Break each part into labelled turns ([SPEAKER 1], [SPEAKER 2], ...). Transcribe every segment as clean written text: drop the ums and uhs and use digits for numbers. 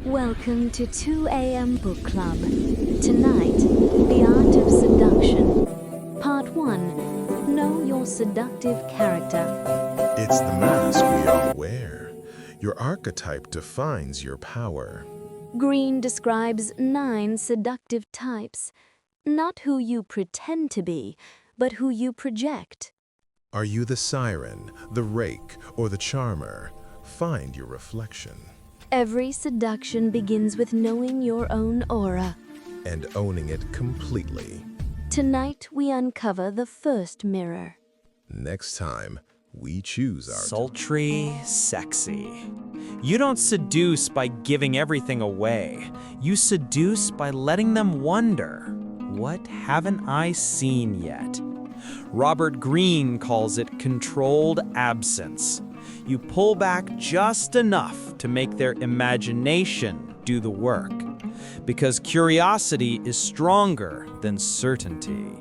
[SPEAKER 1] Welcome to 2 a.m. Book Club. Tonight, The Art of Seduction. Part 1. Know your seductive character.
[SPEAKER 2] It's the mask we all wear. Your archetype defines your power.
[SPEAKER 1] Greene describes 9 seductive types. Not who you pretend to be, but who you project.
[SPEAKER 2] Are you the siren, the rake, or the charmer? Find your reflection.
[SPEAKER 1] Every seduction begins with knowing your own aura.
[SPEAKER 2] And owning it completely.
[SPEAKER 1] Tonight, we uncover the first mirror.
[SPEAKER 2] Next time, we choose our...
[SPEAKER 3] Sultry, sexy. You don't seduce by giving everything away. You seduce by letting them wonder, what haven't I seen yet? Robert Greene calls it controlled absence. You pull back just enough to make their imagination do the work, because curiosity is stronger than certainty.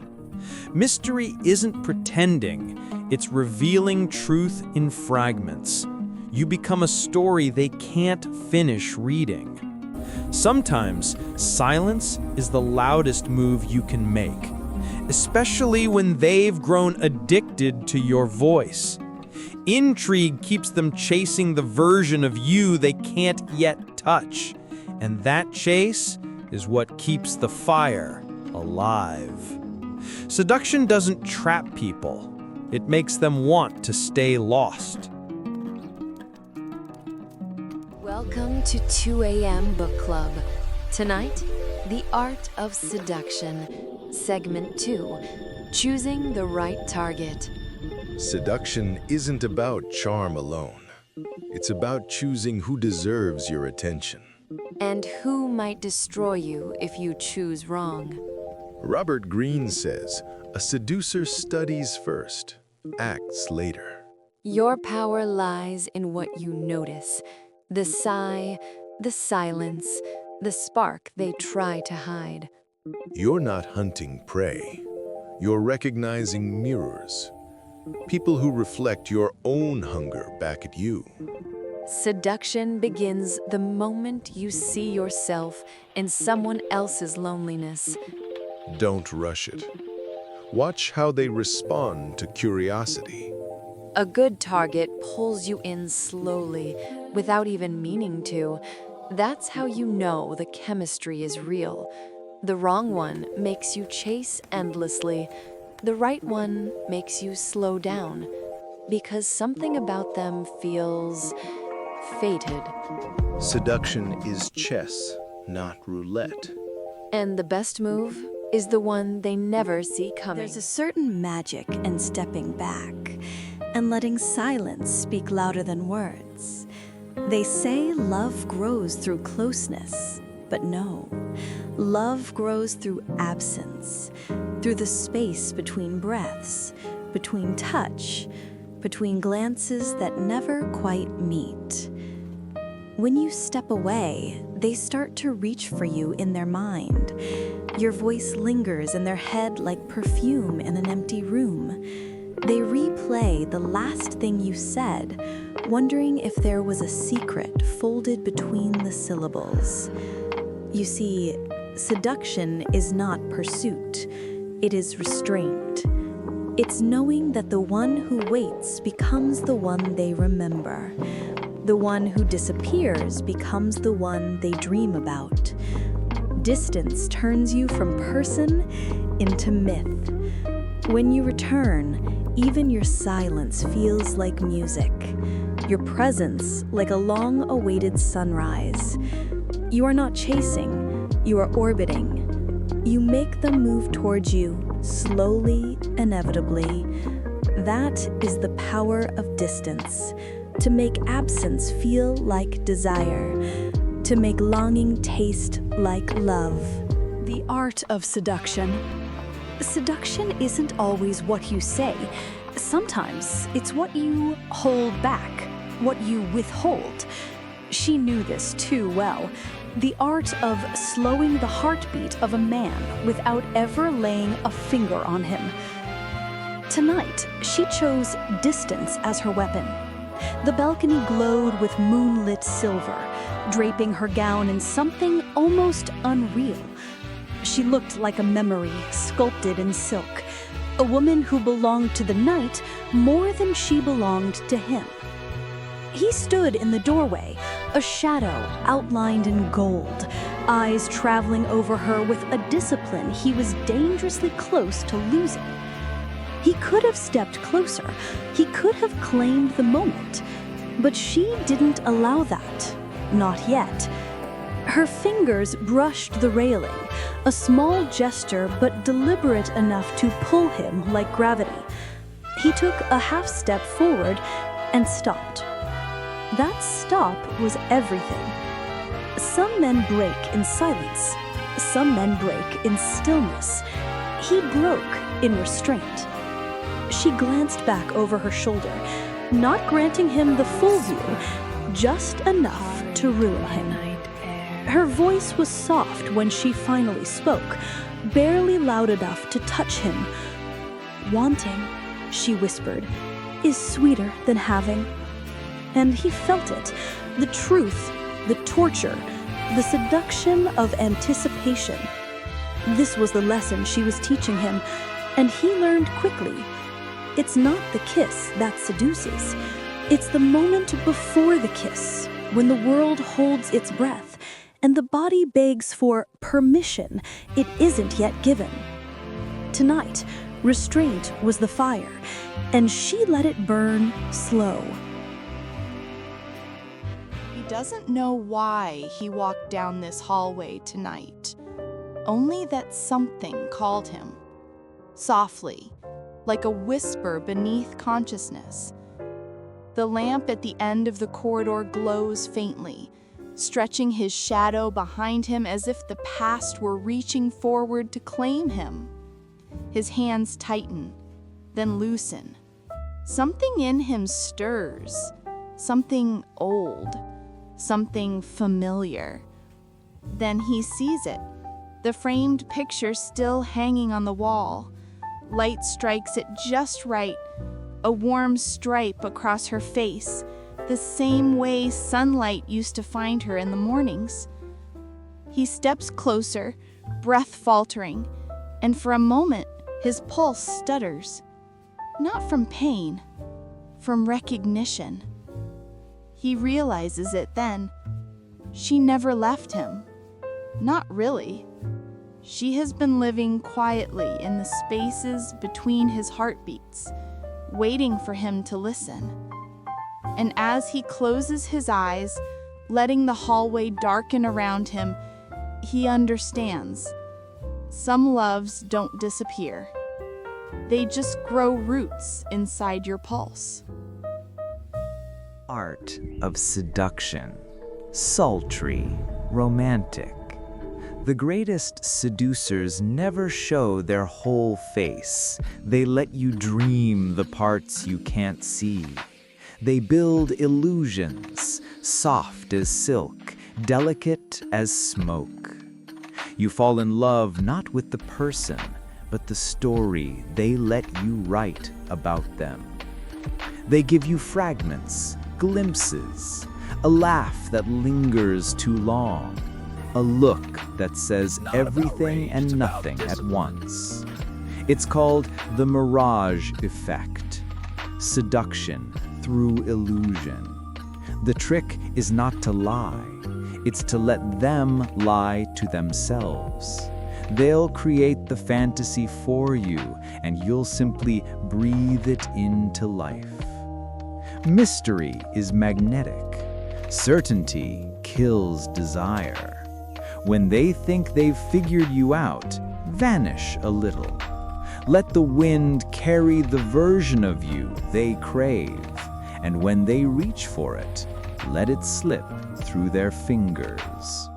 [SPEAKER 3] Mystery isn't pretending, it's revealing truth in fragments. You become a story they can't finish reading. Sometimes, silence is the loudest move you can make, especially when they've grown addicted to your voice. Intrigue keeps them chasing the version of you they can't yet touch, and that chase is what keeps the fire alive. Seduction doesn't trap people. It makes them want to stay lost.
[SPEAKER 1] Welcome to 2 a.m. Book Club. Tonight, The Art of Seduction. Segment 2. Choosing the right target.
[SPEAKER 2] Seduction isn't about charm alone. It's about choosing who deserves your attention.
[SPEAKER 1] And who might destroy you if you choose wrong.
[SPEAKER 2] Robert Greene says, a seducer studies first, acts later.
[SPEAKER 1] Your power lies in what you notice. The sigh, the silence, the spark they try to hide.
[SPEAKER 2] You're not hunting prey. You're recognizing mirrors. People who reflect your own hunger back at you.
[SPEAKER 1] Seduction begins the moment you see yourself in someone else's loneliness.
[SPEAKER 2] Don't rush it. Watch how they respond to curiosity.
[SPEAKER 1] A good target pulls you in slowly, without even meaning to. That's how you know the chemistry is real. The wrong one makes you chase endlessly. The right one makes you slow down, because something about them feels fated.
[SPEAKER 4] Seduction is chess, not roulette.
[SPEAKER 1] And the best move is the one they never see coming.
[SPEAKER 5] There's a certain magic in stepping back and letting silence speak louder than words. They say love grows through closeness, but no. Love grows through absence, through the space between breaths, between touch, between glances that never quite meet. When you step away, they start to reach for you in their mind. Your voice lingers in their head like perfume in an empty room. They replay the last thing you said, wondering if there was a secret folded between the syllables. You see, seduction is not pursuit. It is restraint. It's knowing that the one who waits becomes the one they remember. The one who disappears becomes the one they dream about. Distance turns you from person into myth. When you return, even your silence feels like music. Your presence like a long-awaited sunrise. You are not chasing, you are orbiting. You make them move towards you, slowly, inevitably. That is the power of distance. To make absence feel like desire. To make longing taste like love.
[SPEAKER 6] The art of seduction. Seduction isn't always what you say. Sometimes it's what you hold back, what you withhold. She knew this too well. The art of slowing the heartbeat of a man without ever laying a finger on him. Tonight, she chose distance as her weapon. The balcony glowed with moonlit silver, draping her gown in something almost unreal. She looked like a memory sculpted in silk, a woman who belonged to the night more than she belonged to him. He stood in the doorway, a shadow outlined in gold, eyes traveling over her with a discipline he was dangerously close to losing. He could have stepped closer, he could have claimed the moment, but she didn't allow that. Not yet. Her fingers brushed the railing, a small gesture but deliberate enough to pull him like gravity. He took a half step forward and stopped. That stop was everything. Some men break in silence. Some men break in stillness. He broke in restraint. She glanced back over her shoulder, not granting him the full view, just enough to ruin him. Her voice was soft when she finally spoke, barely loud enough to touch him. "Wanting," she whispered, "is sweeter than having." And he felt it, the truth, the torture, the seduction of anticipation. This was the lesson she was teaching him, and he learned quickly. It's not the kiss that seduces. It's the moment before the kiss, when the world holds its breath, and the body begs for permission it isn't yet given. Tonight, restraint was the fire, and she let it burn slow.
[SPEAKER 7] He doesn't know why he walked down this hallway tonight, only that something called him, softly, like a whisper beneath consciousness. The lamp at the end of the corridor glows faintly, stretching his shadow behind him as if the past were reaching forward to claim him. His hands tighten, then loosen. Something in him stirs, something old, something familiar. Then he sees it, the framed picture still hanging on the wall. Light strikes it just right, a warm stripe across her face, the same way sunlight used to find her in the mornings. He steps closer, breath faltering, and for a moment his pulse stutters. Not from pain, from recognition. He realizes it then. She never left him. Not really. She has been living quietly in the spaces between his heartbeats, waiting for him to listen. And as he closes his eyes, letting the hallway darken around him, he understands. Some loves don't disappear. They just grow roots inside your pulse.
[SPEAKER 3] Art of Seduction. Sultry, romantic. The greatest seducers never show their whole face. They let you dream the parts you can't see. They build illusions, soft as silk, delicate as smoke. You fall in love not with the person, but the story they let you write about them. They give you fragments, glimpses, a laugh that lingers too long, a look that says everything and nothing at once. It's called the mirage effect, seduction through illusion. The trick is not to lie, it's to let them lie to themselves. They'll create the fantasy for you, and you'll simply breathe it into life. Mystery is magnetic. Certainty kills desire. When they think they've figured you out, vanish a little. Let the wind carry the version of you they crave, and when they reach for it, let it slip through their fingers.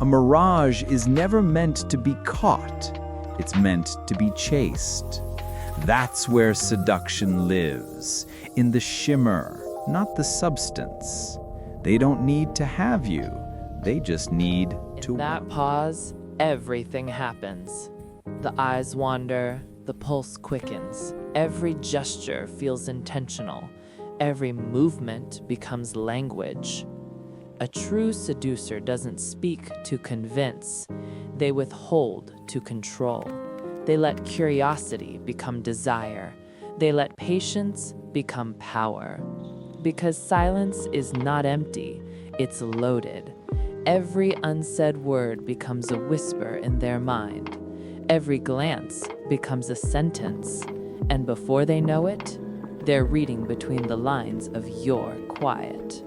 [SPEAKER 3] A mirage is never meant to be caught. It's meant to be chased. That's where seduction lives, in the shimmer, not the substance. They don't need to have you. They just need to.
[SPEAKER 8] In that pause, everything happens. The eyes wander, the pulse quickens. Every gesture feels intentional. Every movement becomes language. A true seducer doesn't speak to convince. They withhold to control. They let curiosity become desire. They let patience become power. Because silence is not empty, it's loaded. Every unsaid word becomes a whisper in their mind. Every glance becomes a sentence. And before they know it, they're reading between the lines of your quiet.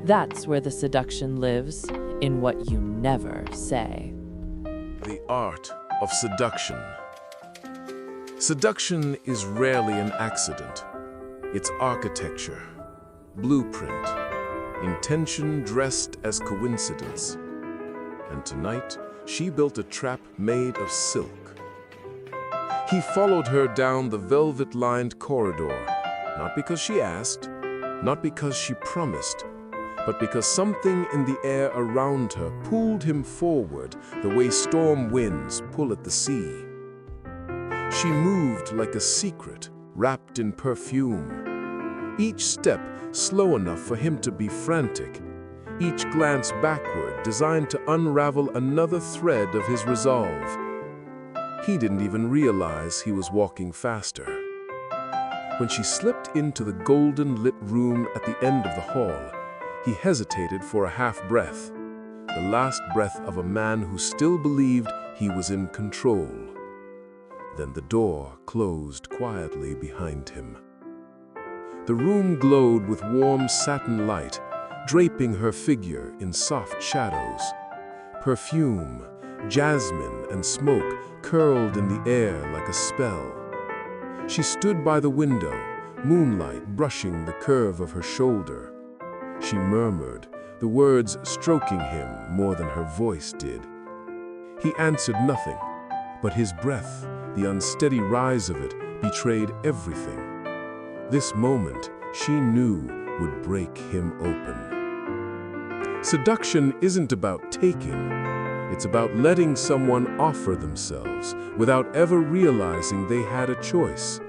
[SPEAKER 8] That's where the seduction lives, in what you never say.
[SPEAKER 2] The art of seduction. Seduction is rarely an accident. It's architecture, blueprint, intention dressed as coincidence. And tonight, she built a trap made of silk. He followed her down the velvet-lined corridor, not because she asked, not because she promised, but because something in the air around her pulled him forward the way storm winds pull at the sea. She moved like a secret, wrapped in perfume. Each step slow enough for him to be frantic, each glance backward designed to unravel another thread of his resolve. He didn't even realize he was walking faster. When she slipped into the golden-lit room at the end of the hall, he hesitated for a half-breath, the last breath of a man who still believed he was in control. Then the door closed quietly behind him. The room glowed with warm satin light, draping her figure in soft shadows. Perfume, jasmine, and smoke curled in the air like a spell. She stood by the window, moonlight brushing the curve of her shoulder. She murmured, the words stroking him more than her voice did. He answered nothing, but his breath, the unsteady rise of it, betrayed everything. This moment, she knew, would break him open. Seduction isn't about taking. It's about letting someone offer themselves without ever realizing they had a choice.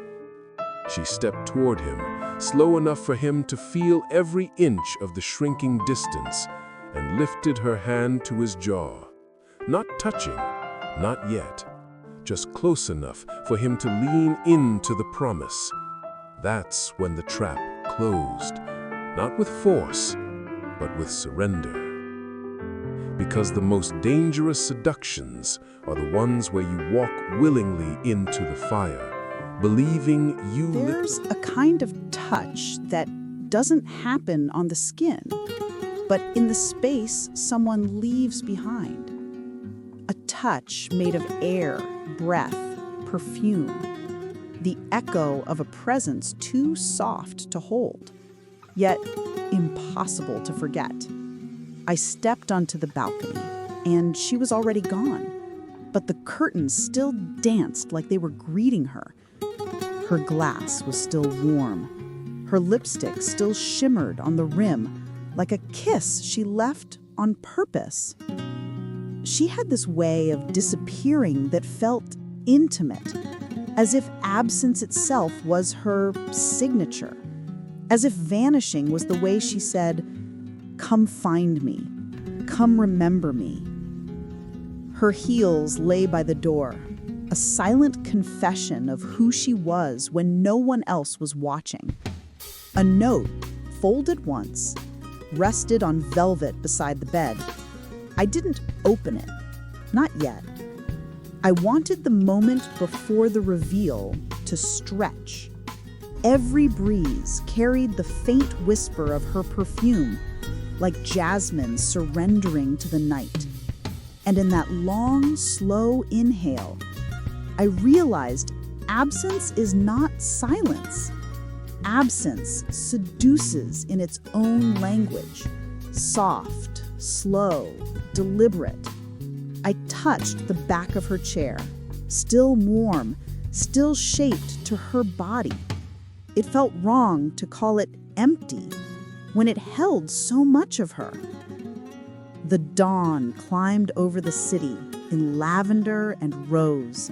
[SPEAKER 2] She stepped toward him, slow enough for him to feel every inch of the shrinking distance, and lifted her hand to his jaw. Not touching, not yet, just close enough for him to lean into the promise. That's when the trap closed, not with force, but with surrender. Because the most dangerous seductions are the ones where you walk willingly into the fire, believing you
[SPEAKER 9] There's a kind of touch that doesn't happen on the skin, but in the space someone leaves behind. A touch made of air, breath, perfume. The echo of a presence too soft to hold, yet impossible to forget. I stepped onto the balcony, and she was already gone, but the curtains still danced like they were greeting her. Her glass was still warm. Her lipstick still shimmered on the rim, like a kiss she left on purpose. She had this way of disappearing that felt intimate, as if absence itself was her signature, as if vanishing was the way she said, "Come find me, come remember me." Her heels lay by the door, a silent confession of who she was when no one else was watching. A note, folded once, rested on velvet beside the bed. I didn't open it, not yet. I wanted the moment before the reveal to stretch. Every breeze carried the faint whisper of her perfume, like jasmine surrendering to the night. And in that long, slow inhale, I realized absence is not silence. Absence seduces in its own language, soft, slow, deliberate. I touched the back of her chair, still warm, still shaped to her body. It felt wrong to call it empty when it held so much of her. The dawn climbed over the city in lavender and rose.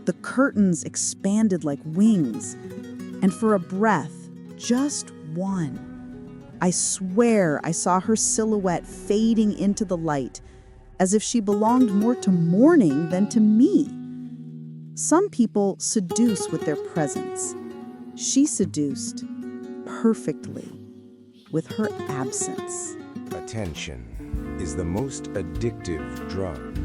[SPEAKER 9] The curtains expanded like wings, and for a breath, just one. I swear I saw her silhouette fading into the light, as if she belonged more to morning than to me. Some people seduce with their presence. She seduced perfectly with her absence.
[SPEAKER 10] Attention is the most addictive drug.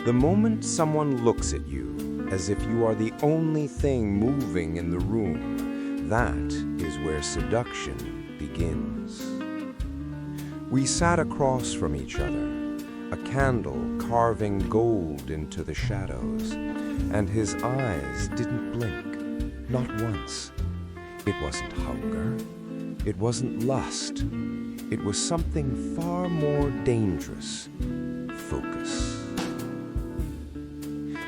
[SPEAKER 10] The moment someone looks at you as if you are the only thing moving in the room, that is where seduction begins. We sat across from each other, a candle carving gold into the shadows, and his eyes didn't blink, not once. It wasn't hunger, it wasn't lust, it was something far more dangerous: focus.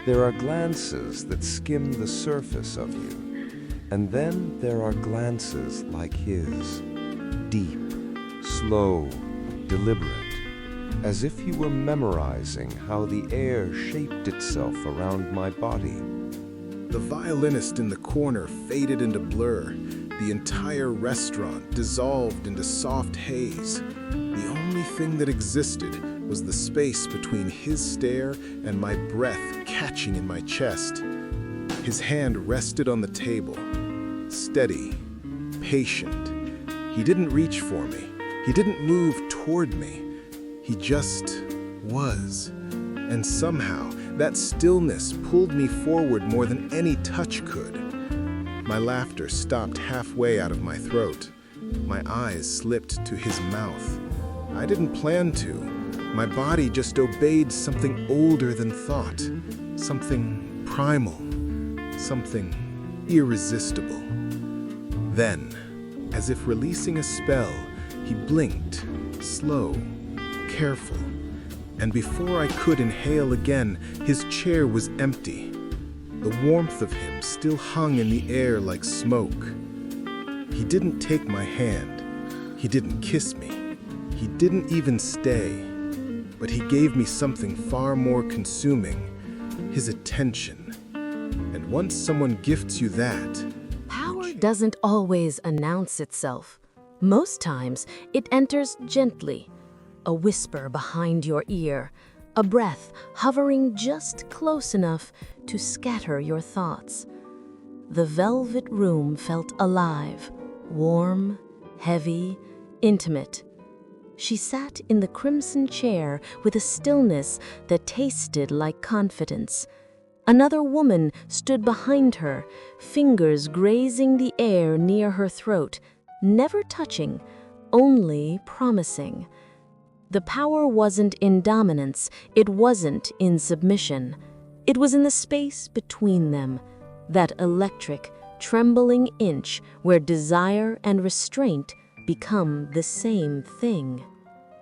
[SPEAKER 10] There are glances that skim the surface of you, and then there are glances like his, deep, slow, deliberate, as if he were memorizing how the air shaped itself around my body.
[SPEAKER 2] The violinist in the corner faded into blur. The entire restaurant dissolved into soft haze. The only thing that existed was the space between his stare and my breath catching in my chest. His hand rested on the table, steady, patient. He didn't reach for me. He didn't move toward me. He just was. And somehow, that stillness pulled me forward more than any touch could. My laughter stopped halfway out of my throat. My eyes slipped to his mouth. I didn't plan to. My body just obeyed something older than thought, something primal, something irresistible. Then, as if releasing a spell, he blinked, slow, careful, and before I could inhale again, his chair was empty. The warmth of him still hung in the air like smoke. He didn't take my hand. He didn't kiss me. He didn't even stay. But he gave me something far more consuming, his attention. And once someone gifts you that,
[SPEAKER 11] power doesn't always announce itself. Most times, it enters gently. A whisper behind your ear, a breath hovering just close enough to scatter your thoughts. The velvet room felt alive, warm, heavy, intimate. She sat in the crimson chair with a stillness that tasted like confidence. Another woman stood behind her, fingers grazing the air near her throat, never touching, only promising. The power wasn't in dominance, it wasn't in submission. It was in the space between them, that electric, trembling inch where desire and restraint become the same thing.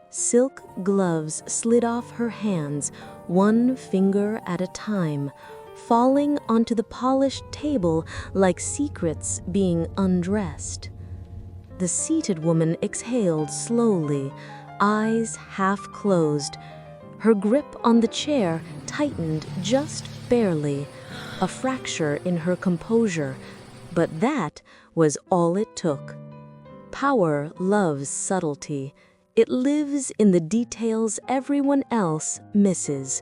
[SPEAKER 11] Silk gloves slid off her hands, one finger at a time, falling onto the polished table like secrets being undressed. The seated woman exhaled slowly, eyes half closed. Her grip on the chair tightened just barely, a fracture in her composure, but that was all it took. Power loves subtlety. It lives in the details everyone else misses.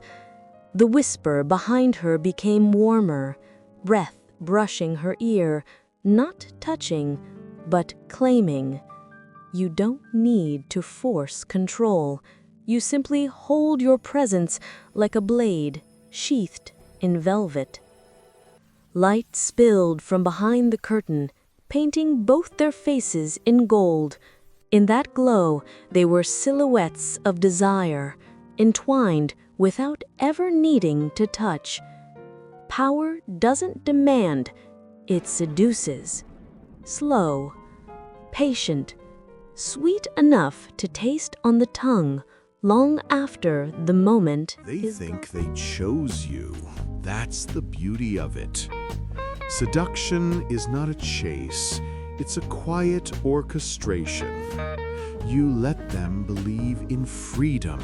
[SPEAKER 11] The whisper behind her became warmer, breath brushing her ear, not touching, but claiming. You don't need to force control. You simply hold your presence like a blade sheathed in velvet. Light spilled from behind the curtain, painting both their faces in gold. In that glow, they were silhouettes of desire, entwined without ever needing to touch. Power doesn't demand, it seduces. Slow, patient, sweet enough to taste on the tongue long after the moment
[SPEAKER 12] They
[SPEAKER 11] is
[SPEAKER 12] think
[SPEAKER 11] gone.
[SPEAKER 12] they chose you. That's the beauty of it. Seduction is not a chase, it's a quiet orchestration. You let them believe in freedom,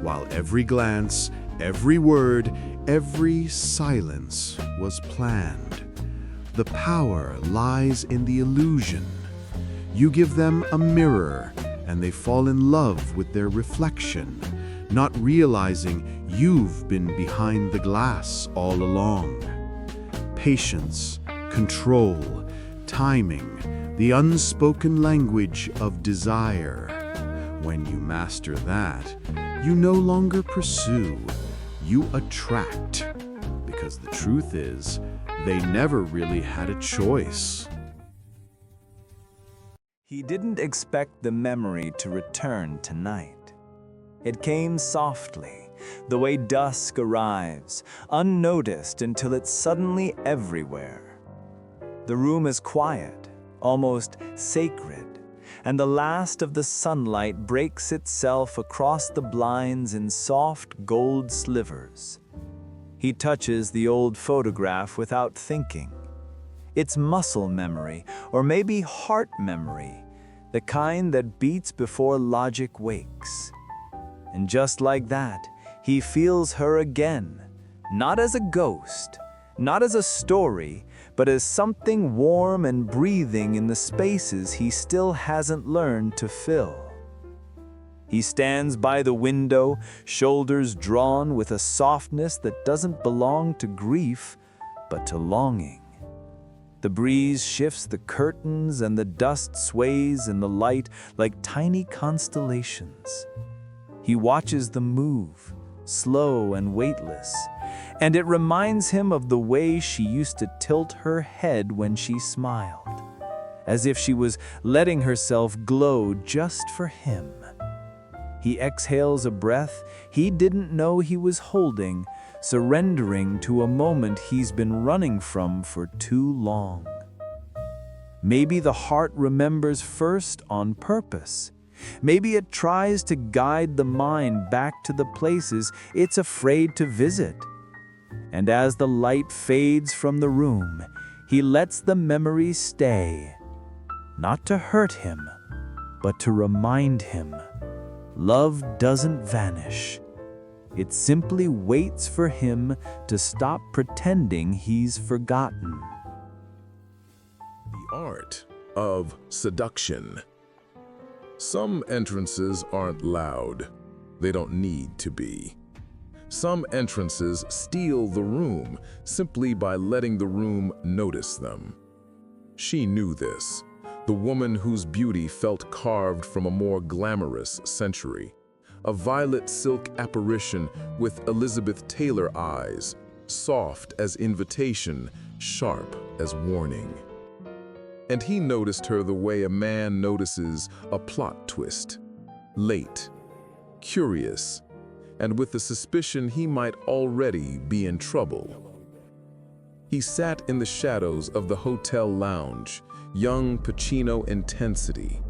[SPEAKER 12] while every glance, every word, every silence was planned. The power lies in the illusion. You give them a mirror, and they fall in love with their reflection, not realizing you've been behind the glass all along. Patience, control, timing, the unspoken language of desire. When you master that, you no longer pursue, you attract. Because the truth is, they never really had a choice.
[SPEAKER 13] He didn't expect the memory to return tonight. It came softly, the way dusk arrives, unnoticed until it's suddenly everywhere. The room is quiet, almost sacred, and the last of the sunlight breaks itself across the blinds in soft gold slivers. He touches the old photograph without thinking. It's muscle memory, or maybe heart memory, the kind that beats before logic wakes. And just like that, he feels her again, not as a ghost, not as a story, but as something warm and breathing in the spaces he still hasn't learned to fill. He stands by the window, shoulders drawn with a softness that doesn't belong to grief, but to longing. The breeze shifts the curtains and the dust sways in the light like tiny constellations. He watches them move, slow and weightless, and it reminds him of the way she used to tilt her head when she smiled, as if she was letting herself glow just for him. He exhales a breath he didn't know he was holding, surrendering to a moment he's been running from for too long. Maybe the heart remembers first on purpose. Maybe it tries to guide the mind back to the places it's afraid to visit. And as the light fades from the room, he lets the memory stay, not to hurt him, but to remind him. Love doesn't vanish. It simply waits for him to stop pretending he's forgotten.
[SPEAKER 2] The Art of Seduction. Some entrances aren't loud. They don't need to be. Some entrances steal the room simply by letting the room notice them. She knew this, the woman whose beauty felt carved from a more glamorous century. A violet silk apparition with Elizabeth Taylor eyes, soft as invitation, sharp as warning. And he noticed her the way a man notices a plot twist, late, curious, and with the suspicion he might already be in trouble. He sat in the shadows of the hotel lounge, young Pacino intensity,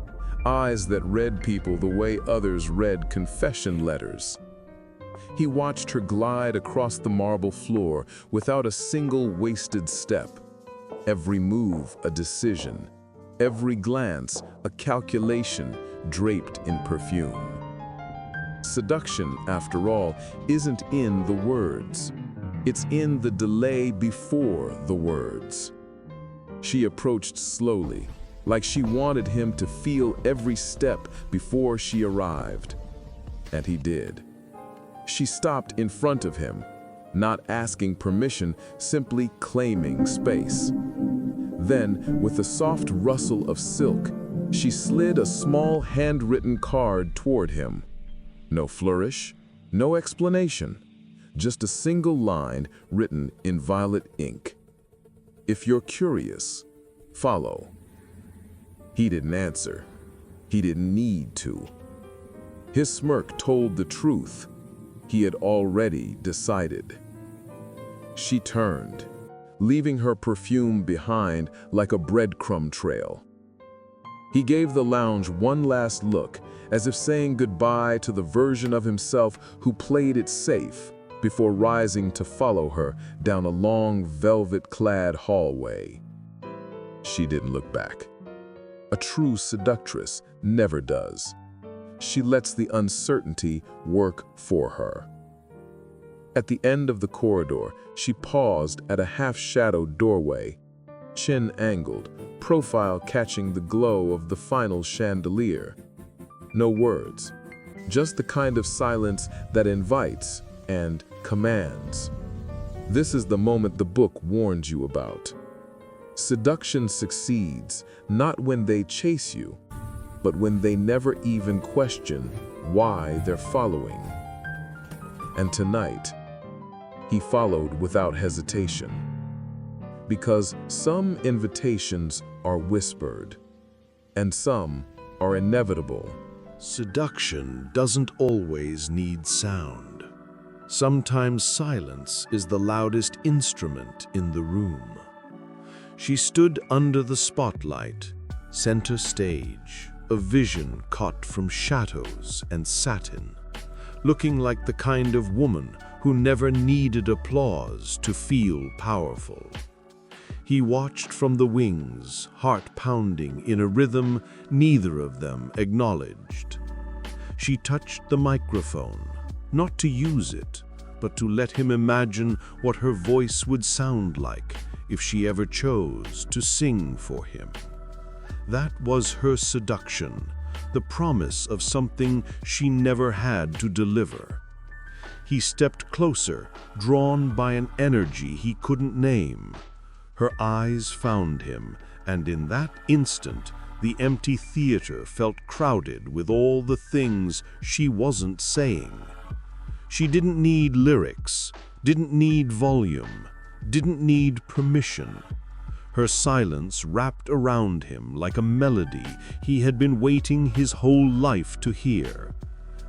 [SPEAKER 2] eyes that read people the way others read confession letters. He watched her glide across the marble floor without a single wasted step. Every move a decision, every glance a calculation draped in perfume. Seduction, after all, isn't in the words. It's in the delay before the words. She approached slowly, like she wanted him to feel every step before she arrived. And he did. She stopped in front of him, not asking permission, simply claiming space. Then, with a soft rustle of silk, she slid a small handwritten card toward him. No flourish, no explanation, just a single line written in violet ink. If you're curious, follow. He didn't answer. He didn't need to. His smirk told the truth. He had already decided. She turned, leaving her perfume behind like a breadcrumb trail. He gave the lounge one last look, as if saying goodbye to the version of himself who played it safe, before rising to follow her down a long velvet-clad hallway. She didn't look back. A true seductress never does. She lets the uncertainty work for her. At the end of the corridor, she paused at a half-shadowed doorway. chin angled, profile catching the glow of the final chandelier. No words, just the kind of silence that invites and commands. This is the moment the book warns you about. Seduction succeeds not when they chase you, but when they never even question why they're following. And tonight, he followed without hesitation. Because some invitations are whispered, and some are inevitable.
[SPEAKER 12] Seduction doesn't always need sound. Sometimes silence is the loudest instrument in the room. She stood under the spotlight, center stage, a vision caught from shadows and satin, looking like the kind of woman who never needed applause to feel powerful. He watched from the wings, heart pounding in a rhythm neither of them acknowledged. She touched the microphone, not to use it, but to let him imagine what her voice would sound like if she ever chose to sing for him. That was her seduction, the promise of something she never had to deliver. He stepped closer, drawn by an energy he couldn't name. Her eyes found him, and in that instant, the empty theater felt crowded with all the things she wasn't saying. She didn't need lyrics, didn't need volume, didn't need permission. Her silence wrapped around him like a melody he had been waiting his whole life to hear.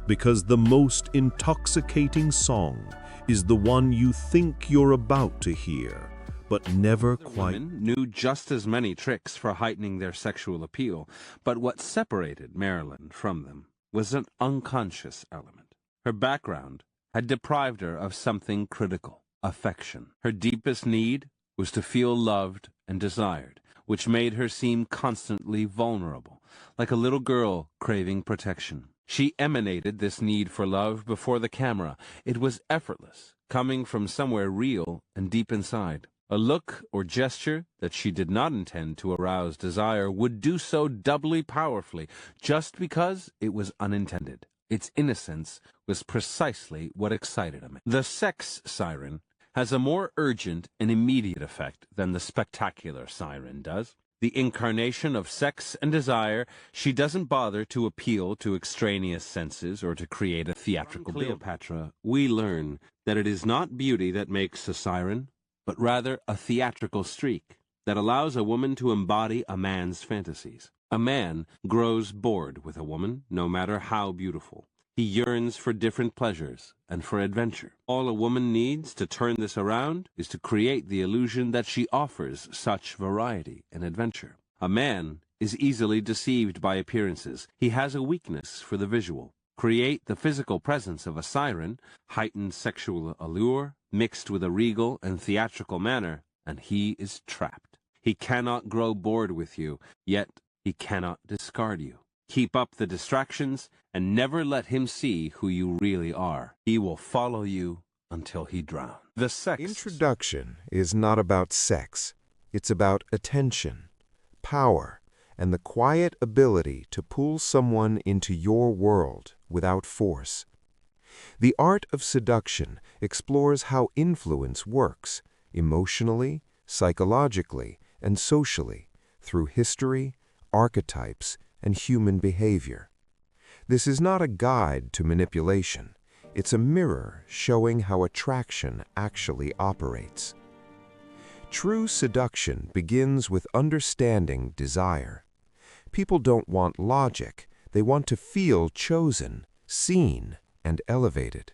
[SPEAKER 12] Because the most intoxicating song is the one you think you're about to hear, but never quite.
[SPEAKER 14] Women knew just as many tricks for heightening their sexual appeal, but what separated Marilyn from them was an unconscious element. Her background had deprived her of something critical, affection. Her deepest need was to feel loved and desired, which made her seem constantly vulnerable, like a little girl craving protection. She emanated this need for love before the camera. It was effortless, coming from somewhere real and deep inside. A look or gesture that she did not intend to arouse desire would do so doubly powerfully, just because it was unintended. Its innocence was precisely what excited him. The sex siren has a more urgent and immediate effect than the spectacular siren does. The incarnation of sex and desire, she doesn't bother to appeal to extraneous senses or to create a theatrical build. Cleopatra, we learn that it is not beauty that makes a siren, but rather a theatrical streak that allows a woman to embody a man's fantasies. A man grows bored with a woman, no matter how beautiful. He yearns for different pleasures and for adventure. All a woman needs to turn this around is to create the illusion that she offers such variety and adventure. A man is easily deceived by appearances. He has a weakness for the visual. Create the physical presence of a siren, heightened sexual allure, mixed with a regal and theatrical manner, and he is trapped. He cannot grow bored with you, yet he cannot discard you. Keep up the distractions, and never let him see who you really are. He will follow you until he drowns. The sex.
[SPEAKER 10] Introduction is not about sex. It's about attention, power, and the quiet ability to pull someone into your world without force. The Art of Seduction explores how influence works emotionally, psychologically, and socially through history, archetypes, and human behavior. This is not a guide to manipulation. It's a mirror showing how attraction actually operates. True seduction begins with understanding desire. People don't want logic. They want to feel chosen, seen, and elevated.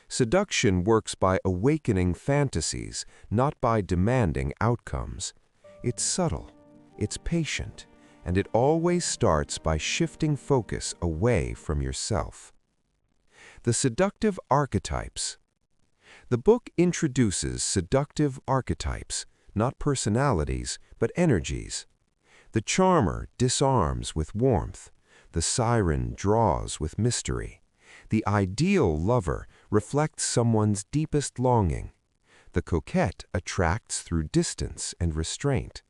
[SPEAKER 10] Seduction works by awakening fantasies, not by demanding outcomes. It's subtle, it's patient, and it always starts by shifting focus away from yourself. The seductive archetypes. The book introduces seductive archetypes, not personalities, but energies. The charmer disarms with warmth. The siren draws with mystery. The ideal lover reflects someone's deepest longing. The coquette attracts through distance and restraint.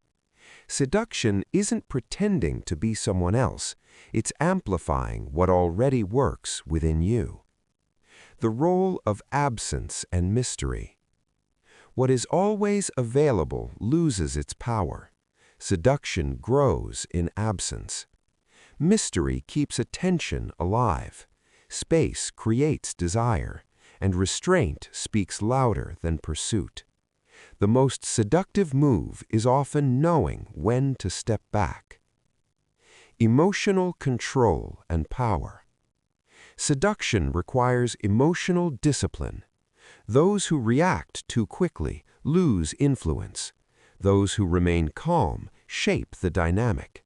[SPEAKER 10] Seduction isn't pretending to be someone else, it's amplifying what already works within you. The role of absence and mystery. What is always available loses its power. Seduction grows in absence. Mystery keeps attention alive. Space creates desire, and restraint speaks louder than pursuit. The most seductive move is often knowing when to step back. Emotional control and power. Seduction requires emotional discipline. Those who react too quickly lose influence. Those who remain calm shape the dynamic.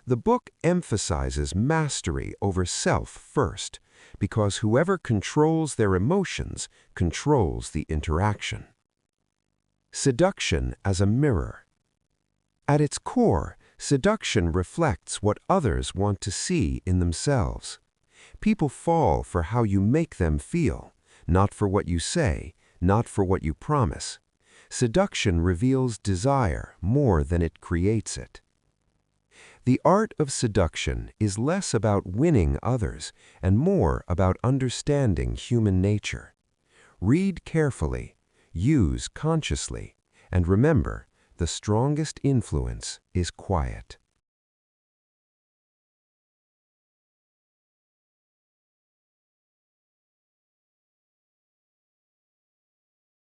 [SPEAKER 10] The book emphasizes mastery over self first, because whoever controls their emotions controls the interaction. Seduction as a mirror. At its core, seduction reflects what others want to see in themselves. People fall for how you make them feel, not for what you say, not for what you promise. Seduction reveals desire more than it creates it. The art of seduction is less about winning others and more about understanding human nature. Read carefully, use consciously, and remember, the strongest influence is quiet.